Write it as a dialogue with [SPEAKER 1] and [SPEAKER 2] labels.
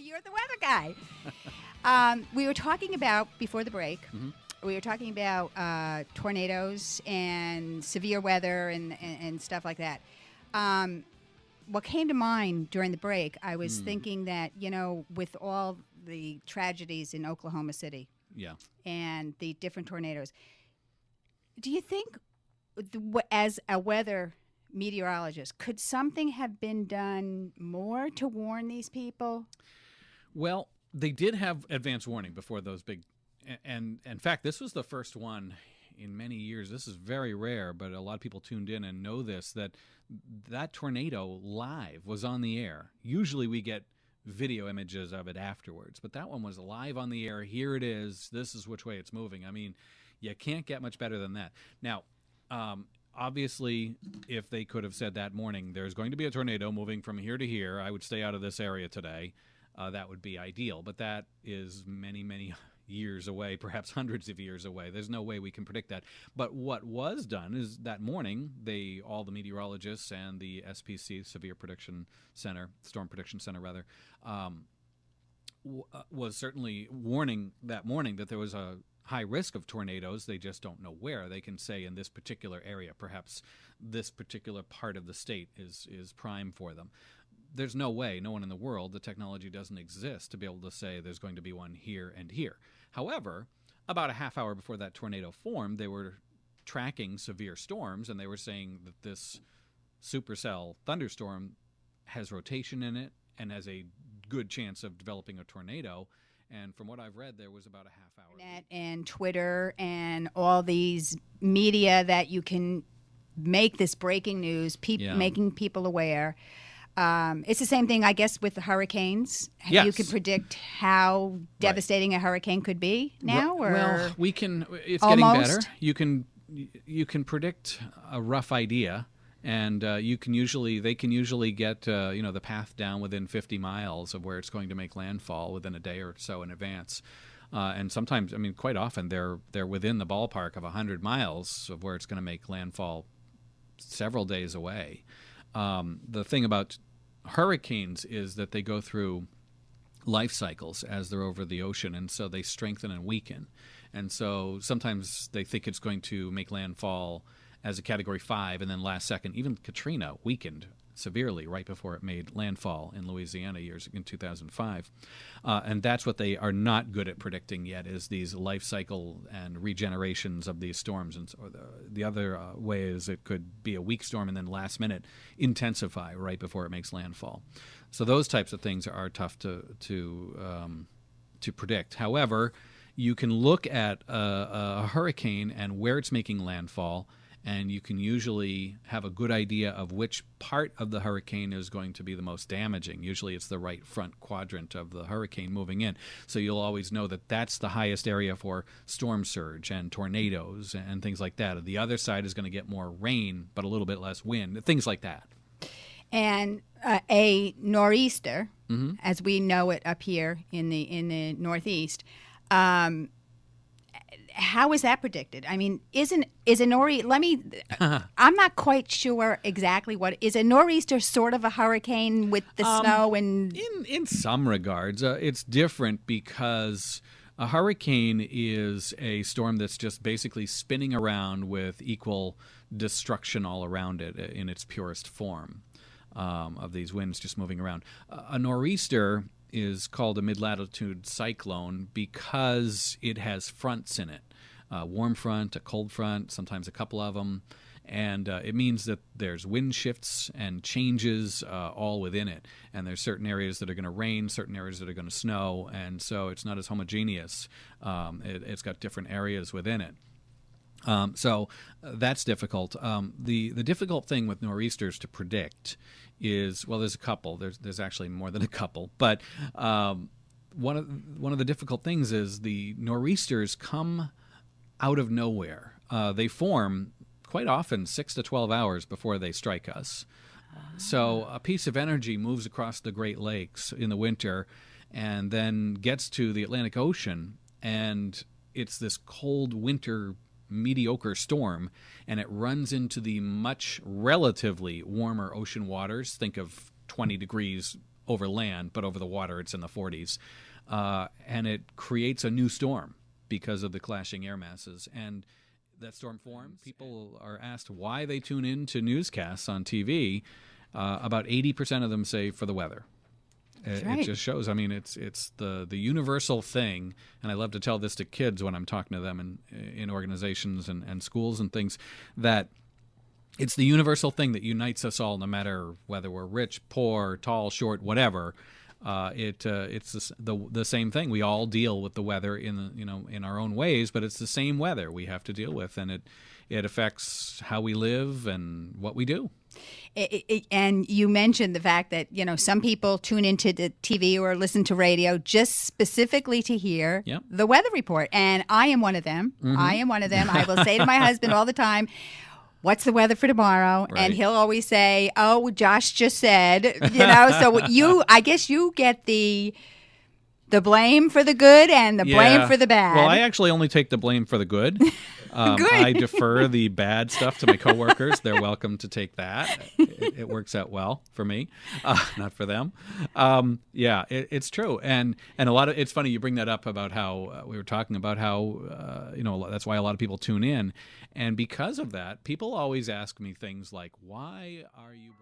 [SPEAKER 1] You're the weather guy. We were talking about, before the break, we were talking about tornadoes and severe weather and stuff like that. What came to mind during the break, I was thinking that, with all the tragedies in Oklahoma City and the different tornadoes, do you think, as a weather meteorologist, could something have been done more to warn these people?
[SPEAKER 2] Well, they did have advance warning before those big, and in fact, this was the first one in many years. This is very rare, but a lot of people tuned in and know this, that tornado live was on the air. Usually we get video images of it afterwards, but that one was live on the air. Here it is. This is which way it's moving. I mean, you can't get much better than that. Now, obviously, if they could have said that morning, there's going to be a tornado moving from here to here, I would stay out of this area today. That would be ideal. But that is many, many years away, perhaps hundreds of years away. There's no way we can predict that. But what was done is that morning, all the meteorologists and the SPC, Storm Prediction Center, rather, was certainly warning that morning that there was a high risk of tornadoes. They just don't know where. They can say in this particular area, perhaps this particular part of the state is prime for them. There's no way, no one in the world, the technology doesn't exist to be able to say there's going to be one here and here. However, about a half hour before that tornado formed, they were tracking severe storms, and they were saying that this supercell thunderstorm has rotation in it and has a good chance of developing a tornado. And from what I've read, there was about a half hour.
[SPEAKER 1] And Twitter and all these media that you can make this breaking news, making people aware. It's the same thing, I guess, with the hurricanes.
[SPEAKER 2] Yes.
[SPEAKER 1] You can predict how devastating a hurricane could be now?
[SPEAKER 2] Well, we can. It's
[SPEAKER 1] almost
[SPEAKER 2] getting better. You can predict a rough idea. And they can usually get the path down within 50 miles of where it's going to make landfall within a day or so in advance. And sometimes, quite often, they're within the ballpark of 100 miles of where it's going to make landfall several days away. The thing about hurricanes is that they go through life cycles as they're over the ocean, and so they strengthen and weaken. And so sometimes they think it's going to make landfall as a Category 5, and then last second, even Katrina weakened severely right before it made landfall in Louisiana in 2005. And that's what they are not good at predicting yet, is these life cycle and regenerations of these storms. And so the other way is it could be a weak storm and then last minute intensify right before it makes landfall. So those types of things are tough to predict. However, you can look at a hurricane and where it's making landfall, and you can usually have a good idea of which part of the hurricane is going to be the most damaging. Usually it's the right front quadrant of the hurricane moving in. So you'll always know that that's the highest area for storm surge and tornadoes and things like that. The other side is going to get more rain, but a little bit less wind, things like that.
[SPEAKER 1] And a Noreaster, as we know it up here in the Northeast, how is that predicted? Is a nor'easter? I'm not quite sure exactly what is a nor'easter. Sort of a hurricane with the snow and.
[SPEAKER 2] In some regards, it's different because a hurricane is a storm that's just basically spinning around with equal destruction all around it in its purest form, of these winds just moving around. A nor'easter is called a mid-latitude cyclone because it has fronts in it. A warm front, a cold front, sometimes a couple of them. And it means that there's wind shifts and changes all within it. And there's certain areas that are going to rain, certain areas that are going to snow. And so it's not as homogeneous. It's got different areas within it. So that's difficult. The difficult thing with nor'easters to predict is, well, there's a couple. There's actually more than a couple. But one of the difficult things is the nor'easters come out of nowhere. They form quite often 6 to 12 hours before they strike us. So a piece of energy moves across the Great Lakes in the winter and then gets to the Atlantic Ocean, and it's this cold winter mediocre storm, and it runs into the much relatively warmer ocean waters. Think of 20 degrees over land, but over the water it's in the 40s. And it creates a new storm because of the clashing air masses. And that storm forms. People are asked why they tune in to newscasts on TV. About 80% of them say for the weather.
[SPEAKER 1] Right.
[SPEAKER 2] It just shows. I mean, it's the universal thing, and I love to tell this to kids when I'm talking to them in organizations and schools and things, that it's the universal thing that unites us all, no matter whether we're rich, poor, tall, short, whatever. It's the same thing. We all deal with the weather in our own ways, but it's the same weather we have to deal with, and it affects how we live and what we do.
[SPEAKER 1] And you mentioned the fact that, some people tune into the TV or listen to radio just specifically to hear the weather report. And I am one of them. Mm-hmm. I am one of them. I will say to my husband all the time, what's the weather for tomorrow? Right. And he'll always say, oh, Josh just said, so I guess you get the blame for the good and the blame for the bad.
[SPEAKER 2] Well, I actually only take the blame for the good.
[SPEAKER 1] Good.
[SPEAKER 2] I defer the bad stuff to my coworkers. They're welcome to take that. It works out well for me, not for them. It's true. And a lot of, it's funny you bring that up about how we were talking about how, that's why a lot of people tune in. And because of that, people always ask me things like, why are you...